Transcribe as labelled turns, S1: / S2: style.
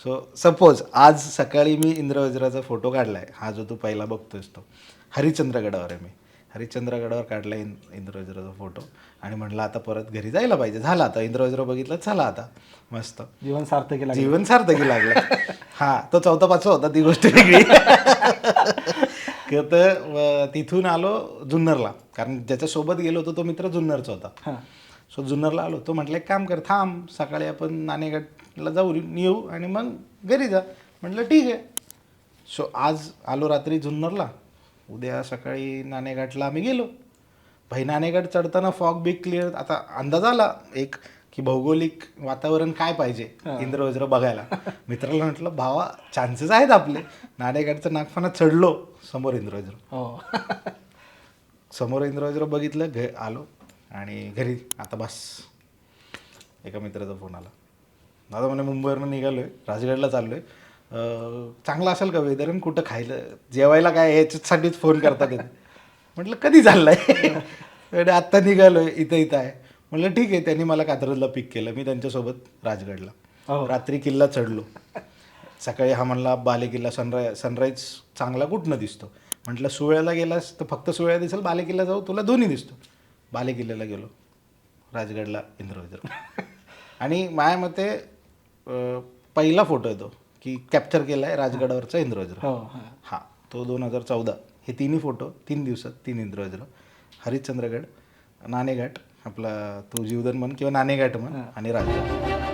S1: So suppose आज सकाळी मी इंद्रवज्राचा photo काढलाय, हा जो तू पहिला बघतोयस तो हरिश्चंद्रगडावर आहे. मी हरिश्चंद्रगडावर काढला इंद्रवज्राचा फोटो आणि म्हटलं आता परत घरी जायला पाहिजे. झालं आता इंद्रवज्र बघितलं, चला आता मस्त
S2: जीवन सार्थकी लागलं.
S1: जीवन सार्थकी लागलं. हा तो 4था-5वा होता, ती गोष्ट वेगळी. तर तिथून आलो जुन्नरला, कारण ज्याच्यासोबत गेलो होतो तो मित्र जुन्नरचा होता.
S2: हां.
S1: सो जुन्नरला आलो. तो म्हटलं एक काम कर, थांब सकाळी आपण नाणेघाटला येऊ आणि मग घरी जा. म्हटलं ठीक आहे. सो आज आलो रात्री जुन्नरला, उद्या सकाळी नाणेघाटला आम्ही गेलो. भाई नाणेघाट चढताना फॉग बिग क्लिअर, आता अंदाज आला एक की भौगोलिक वातावरण काय पाहिजे इंद्रवज्र बघायला. मित्राला म्हटलं भावा चान्सेस आहेत आपले. नाणेघाटचं नागफाना चढलो, समोर इंद्रवज्र.
S2: हो.
S1: समोर इंद्रवज्र बघितलं, आलो आणि घरी आता बस. एका मित्राचा फोन आला, दादा म्हणे मुंबईवरून निघालो आहे, राजगडला चाललो आहे, चांगला असेल का वेदर, आणि कुठं खायला जेवायला काय याच्यासाठीच फोन करतात येते. म्हटलं कधी चाललं आहे. आत्ता निघालो आहे, इथं आहे. म्हटलं ठीक आहे. त्यांनी मला कात्रजला पिक केलं, मी त्यांच्यासोबत राजगडला. रात्री किल्ला चढलो. सकाळी हा म्हणला बालेकिल्ला सनराईज चांगला कुठनं दिसतो. म्हटलं सुळ्याला गेलास तर फक्त सुळ्या दिसेल, बालेकिल्ला जाऊ तुला दोन्ही दिसतो. बालेकिल्ल्याला गेलो, राजगडला इंद्रवज्र. आणि माझ्या मते पहिला फोटो आहे तो की कॅप्चर केला आहे राजगडावरचा इंद्रवज्र. हा तो 2014. हे तिन्ही फोटो 3 दिवसात 3 इंद्रवज्र. हरिश्चंद्रगड, नाणेघाट, आपला तो जीवधन म्हण किंवा नाणेघाट म्हण, आणि राजगड.